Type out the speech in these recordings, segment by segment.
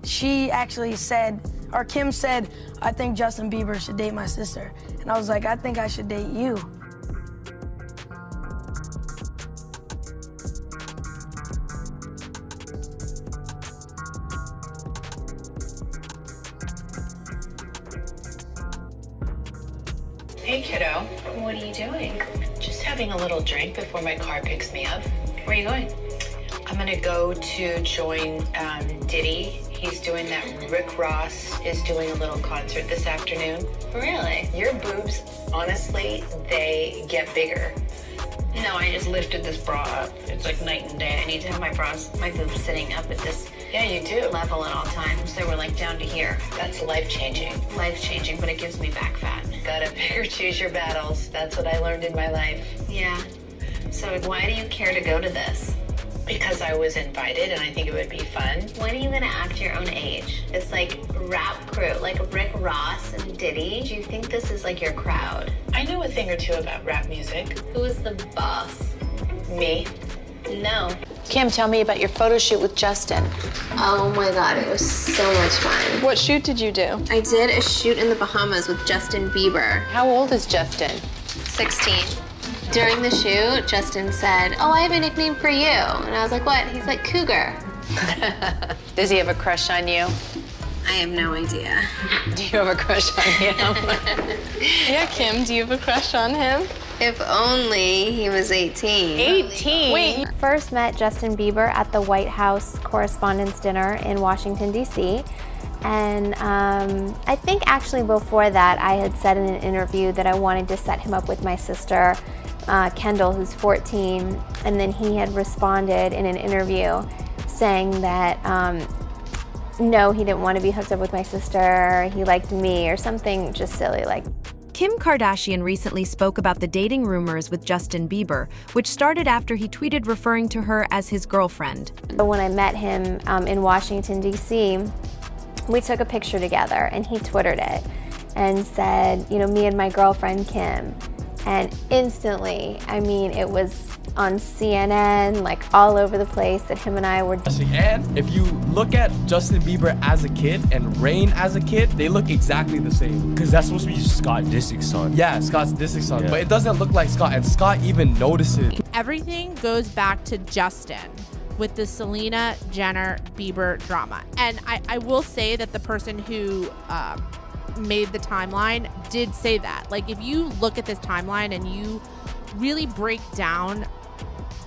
she actually said, or Kim said, I think Justin Bieber should date my sister. And I was like, I think I should date you. Hey, kiddo. What are you doing? Just having a little drink before my car picks me up. Where are you going? I'm gonna go to join Diddy. He's doing that. Rick Ross is doing a little concert this afternoon. Really? Your boobs, honestly, they get bigger. No, I just lifted this bra up. It's like night and day. I need to have my boobs sitting up at this level at all times. They were like down to here. That's life-changing. Life-changing, but it gives me back fat. Gotta pick or choose your battles. That's what I learned in my life. Yeah. So why do you care to go to this? Because I was invited and I think it would be fun. When are you gonna act your own age? It's like rap crew, like Rick Ross and Diddy. Do you think this is like your crowd? I know a thing or two about rap music. Who is the boss? Me. No. Kim, tell me about your photo shoot with Justin. Oh my God, it was so much fun. What shoot did you do? I did a shoot in the Bahamas with Justin Bieber. How old is Justin? 16. During the shoot, Justin said, oh, I have a nickname for you. And I was like, what? He's like, Cougar. Does he have a crush on you? I have no idea. Do you have a crush on him? Yeah, Kim, do you have a crush on him? If only he was 18. 18? Wait. First met Justin Bieber at the White House Correspondents' Dinner in Washington, D.C. And I think actually before that, I had said in an interview that I wanted to set him up with my sister, Kendall, who's 14. And then he had responded in an interview saying that, no, he didn't want to be hooked up with my sister, he liked me, or something just silly like. Kim Kardashian recently spoke about the dating rumors with Justin Bieber, which started after he tweeted referring to her as his girlfriend. When I met him in Washington, D.C., we took a picture together and he Twittered it and said, you know, me and my girlfriend Kim. And instantly, I mean, it was on CNN, like all over the place that him and I were. And if you look at Justin Bieber as a kid and Rain as a kid, they look exactly the same. Because that's supposed to be Scott Disick's son. Yeah, Scott's Disick's son, but it doesn't look like Scott, and Scott even notices. Everything goes back to Justin with the Selena Jenner Bieber drama. And I will say that the person who made the timeline did say that. Like, if you look at this timeline and you really break down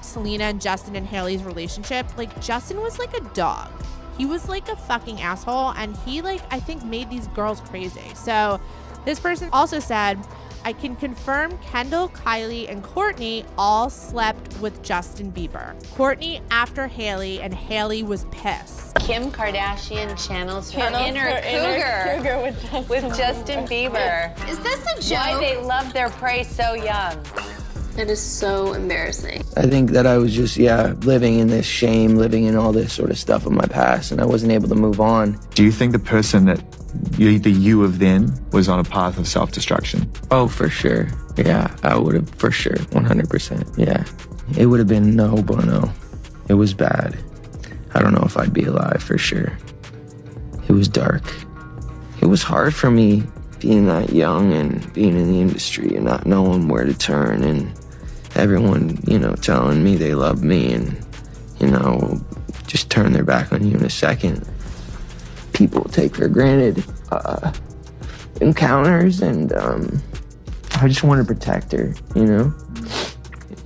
Selena and Justin and Hailey's relationship, like, Justin was like a dog. He was like a fucking asshole, and he, like, I think made these girls crazy. So this person also said, I can confirm Kendall, Kylie, and Kourtney all slept with Justin Bieber. Kourtney after Hailey, and Hailey was pissed. Kim Kardashian channels her inner cougar with Justin Bieber. Is this a joke? Why they love their prey so young. That is so embarrassing. I think that I was just, living in this shame, living in all this sort of stuff of my past, and I wasn't able to move on. Do you think the person that the you of then was on a path of self-destruction? Oh, for sure. Yeah, I would have, for sure, 100%. Yeah, it would have been no bueno. It was bad. I don't know if I'd be alive, for sure. It was dark. It was hard for me being that young and being in the industry and not knowing where to turn, and everyone, telling me they love me and, just turn their back on you in a second. People take for granted encounters, and I just want to protect her,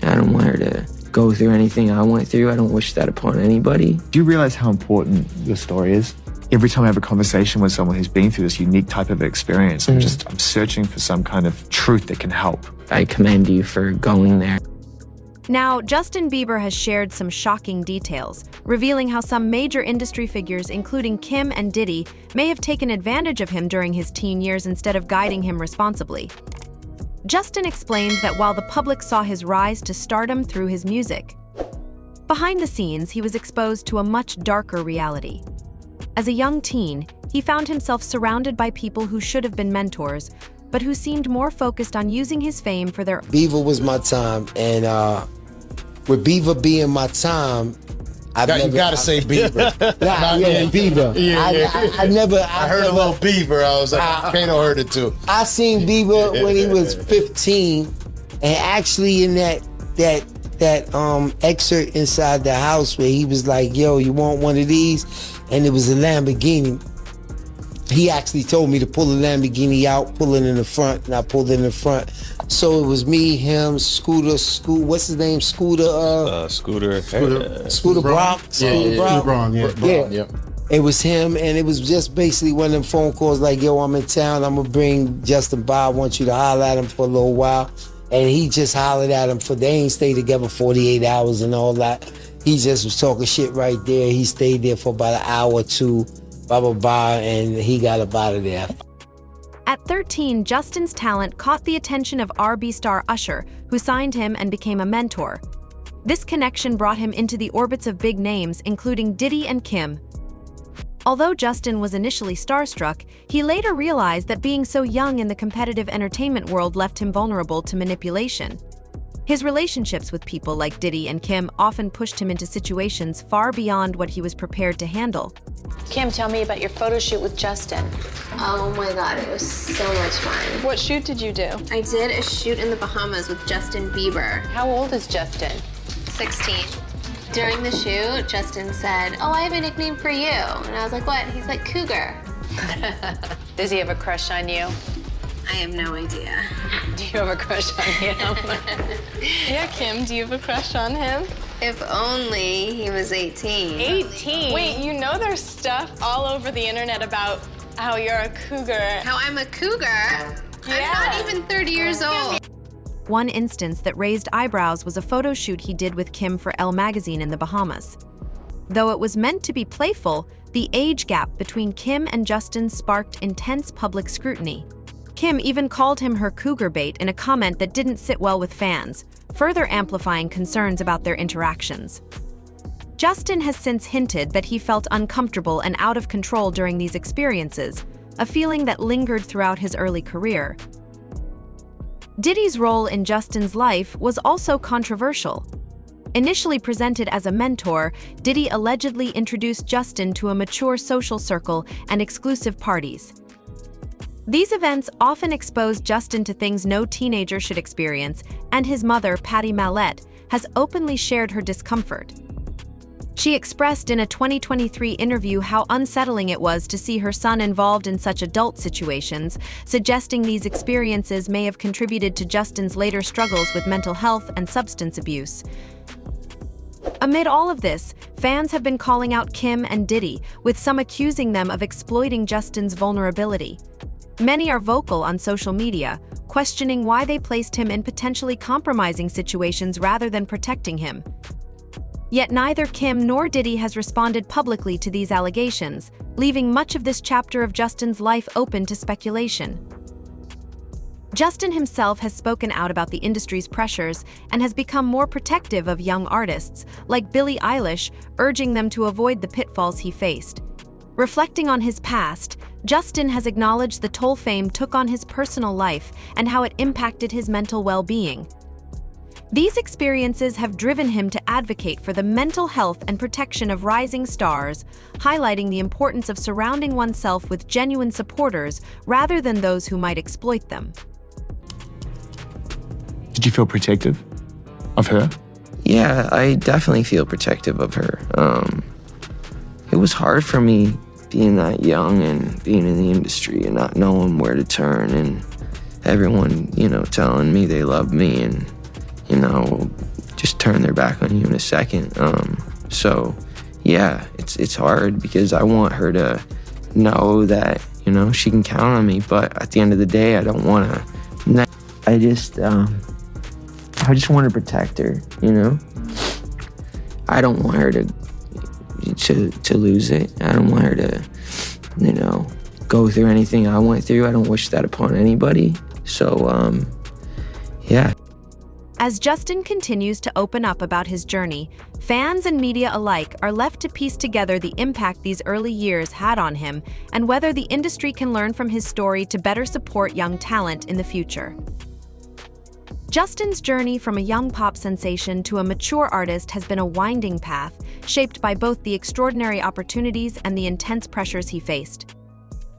I don't want her to go through anything I went through. I don't wish that upon anybody. Do you realize how important your story is? Every time I have a conversation with someone who's been through this unique type of experience, I'm searching for some kind of truth that can help. I commend you for going there. Now, Justin Bieber has shared some shocking details, revealing how some major industry figures, including Kim and Diddy, may have taken advantage of him during his teen years instead of guiding him responsibly. Justin explained that while the public saw his rise to stardom through his music, behind the scenes, he was exposed to a much darker reality. As a young teen, he found himself surrounded by people who should have been mentors, but who seemed more focused on using his fame for their... Bieber was my time, and with Bieber being my time, You gotta say Bieber. Bieber. I heard a little Bieber. I was like, Kano heard it too. I seen Bieber when he was 15, and actually in that excerpt inside the house where he was like, "Yo, you want one of these?" And it was a Lamborghini. He actually told me to pull the Lamborghini out, pull it in the front, and I pulled it in the front. So it was me, him, Scooter, what's his name? Scooter Brock. Yeah. It was him, and it was just basically one of them phone calls like, "Yo, I'm in town. I'm gonna bring Justin by. I want you to holler at him for a little while." And he just hollered at him they ain't stayed together 48 hours and all that. He just was talking shit right there. He stayed there for about an hour or two, blah, blah, blah, and he got up out of there. At 13, Justin's talent caught the attention of R&B star Usher, who signed him and became a mentor. This connection brought him into the orbits of big names, including Diddy and Kim. Although Justin was initially starstruck, he later realized that being so young in the competitive entertainment world left him vulnerable to manipulation. His relationships with people like Diddy and Kim often pushed him into situations far beyond what he was prepared to handle. Kim, tell me about your photo shoot with Justin. Oh my God, it was so much fun. What shoot did you do? I did a shoot in the Bahamas with Justin Bieber. How old is Justin? 16. During the shoot, Justin said, "Oh, I have a nickname for you." And I was like, "What?" He's like, "Cougar." Does he have a crush on you? I have no idea. Do you have a crush on him? Yeah, Kim, do you have a crush on him? If only he was 18. 18? Wait, you know there's stuff all over the internet about how you're a cougar. How I'm a cougar? Yeah. I'm not even 30 years old. One instance that raised eyebrows was a photo shoot he did with Kim for Elle magazine in the Bahamas. Though it was meant to be playful, the age gap between Kim and Justin sparked intense public scrutiny. Kim even called him her cougar bait in a comment that didn't sit well with fans, further amplifying concerns about their interactions. Justin has since hinted that he felt uncomfortable and out of control during these experiences, a feeling that lingered throughout his early career. Diddy's role in Justin's life was also controversial. Initially presented as a mentor, Diddy allegedly introduced Justin to a mature social circle and exclusive parties. These events often exposed Justin to things no teenager should experience, and his mother, Patty Mallette, has openly shared her discomfort. She expressed in a 2023 interview how unsettling it was to see her son involved in such adult situations, suggesting these experiences may have contributed to Justin's later struggles with mental health and substance abuse. Amid all of this, fans have been calling out Kim and Diddy, with some accusing them of exploiting Justin's vulnerability. Many are vocal on social media, questioning why they placed him in potentially compromising situations rather than protecting him. Yet neither Kim nor Diddy has responded publicly to these allegations, leaving much of this chapter of Justin's life open to speculation. Justin himself has spoken out about the industry's pressures and has become more protective of young artists, like Billie Eilish, urging them to avoid the pitfalls he faced. Reflecting on his past, Justin has acknowledged the toll fame took on his personal life and how it impacted his mental well-being. These experiences have driven him to advocate for the mental health and protection of rising stars, highlighting the importance of surrounding oneself with genuine supporters rather than those who might exploit them. Did you feel protective of her? Yeah, I definitely feel protective of her. It was hard for me being that young and being in the industry and not knowing where to turn, and everyone, telling me they love me and, just turn their back on you in a second. So yeah, it's hard because I want her to know that, she can count on me, but at the end of the day, I don't want to. I just want to protect her, I don't want her to lose it. I don't want her to, go through anything I went through. I don't wish that upon anybody. So, yeah. As Justin continues to open up about his journey, fans and media alike are left to piece together the impact these early years had on him and whether the industry can learn from his story to better support young talent in the future. Justin's journey from a young pop sensation to a mature artist has been a winding path, shaped by both the extraordinary opportunities and the intense pressures he faced.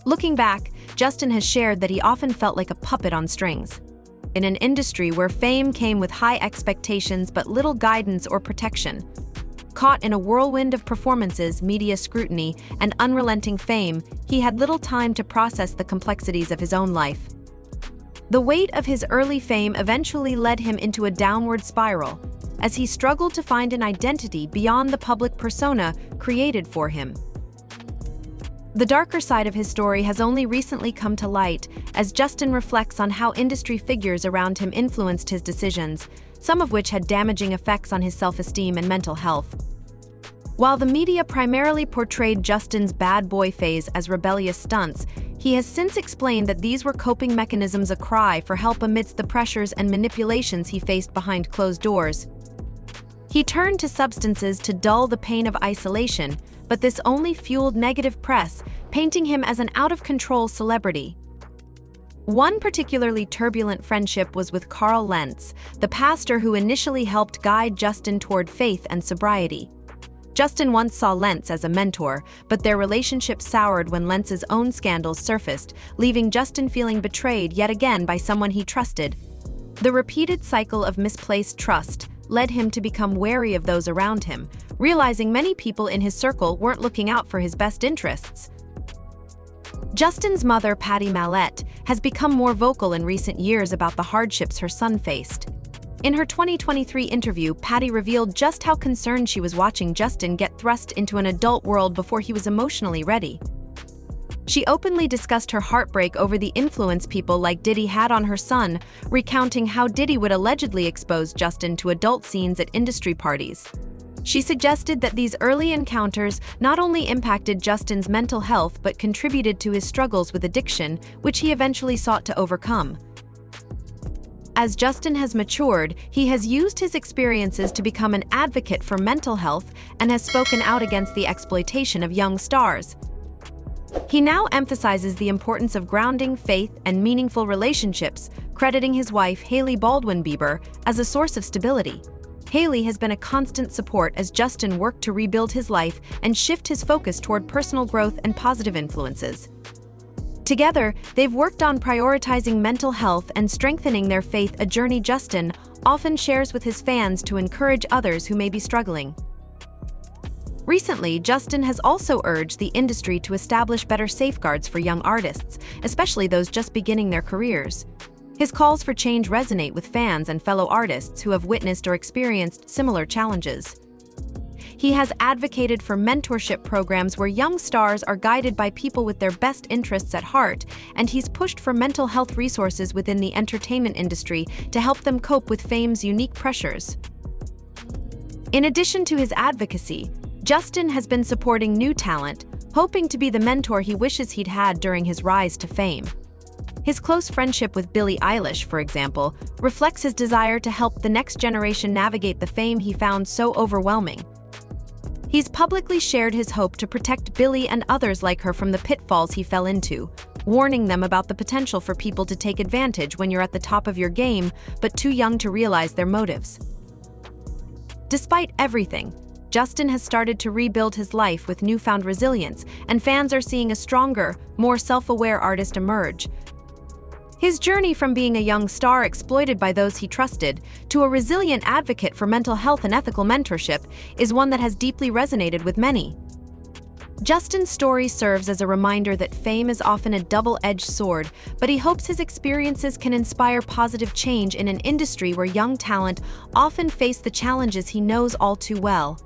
Looking back, Justin has shared that he often felt like a puppet on strings. In an industry where fame came with high expectations but little guidance or protection. Caught in a whirlwind of performances, media scrutiny, and unrelenting fame, he had little time to process the complexities of his own life. The weight of his early fame eventually led him into a downward spiral, as he struggled to find an identity beyond the public persona created for him. The darker side of his story has only recently come to light, as Justin reflects on how industry figures around him influenced his decisions, some of which had damaging effects on his self-esteem and mental health. While the media primarily portrayed Justin's bad boy phase as rebellious stunts, he has since explained that these were coping mechanisms, a cry for help amidst the pressures and manipulations he faced behind closed doors. He turned to substances to dull the pain of isolation, but this only fueled negative press, painting him as an out-of-control celebrity. One particularly turbulent friendship was with Carl Lentz, the pastor who initially helped guide Justin toward faith and sobriety. Justin once saw Lentz as a mentor, but their relationship soured when Lentz's own scandals surfaced, leaving Justin feeling betrayed yet again by someone he trusted. The repeated cycle of misplaced trust led him to become wary of those around him, realizing many people in his circle weren't looking out for his best interests. Justin's mother, Patty Mallette, has become more vocal in recent years about the hardships her son faced. In her 2023 interview, Patty revealed just how concerned she was watching Justin get thrust into an adult world before he was emotionally ready. She openly discussed her heartbreak over the influence people like Diddy had on her son, recounting how Diddy would allegedly expose Justin to adult scenes at industry parties. She suggested that these early encounters not only impacted Justin's mental health but contributed to his struggles with addiction, which he eventually sought to overcome. As Justin has matured, he has used his experiences to become an advocate for mental health and has spoken out against the exploitation of young stars. He now emphasizes the importance of grounding faith and meaningful relationships, crediting his wife, Hailey Baldwin Bieber, as a source of stability. Hailey has been a constant support as Justin worked to rebuild his life and shift his focus toward personal growth and positive influences. Together, they've worked on prioritizing mental health and strengthening their faith, a journey Justin often shares with his fans to encourage others who may be struggling. Recently, Justin has also urged the industry to establish better safeguards for young artists, especially those just beginning their careers. His calls for change resonate with fans and fellow artists who have witnessed or experienced similar challenges. He has advocated for mentorship programs where young stars are guided by people with their best interests at heart, and he's pushed for mental health resources within the entertainment industry to help them cope with fame's unique pressures. In addition to his advocacy, Justin has been supporting new talent, hoping to be the mentor he wishes he'd had during his rise to fame. His close friendship with Billie Eilish, for example, reflects his desire to help the next generation navigate the fame he found so overwhelming. He's publicly shared his hope to protect Billie and others like her from the pitfalls he fell into, warning them about the potential for people to take advantage when you're at the top of your game but too young to realize their motives. Despite everything, Justin has started to rebuild his life with newfound resilience, and fans are seeing a stronger, more self-aware artist emerge. His journey from being a young star exploited by those he trusted to a resilient advocate for mental health and ethical mentorship is one that has deeply resonated with many. Justin's story serves as a reminder that fame is often a double-edged sword, but he hopes his experiences can inspire positive change in an industry where young talent often face the challenges he knows all too well.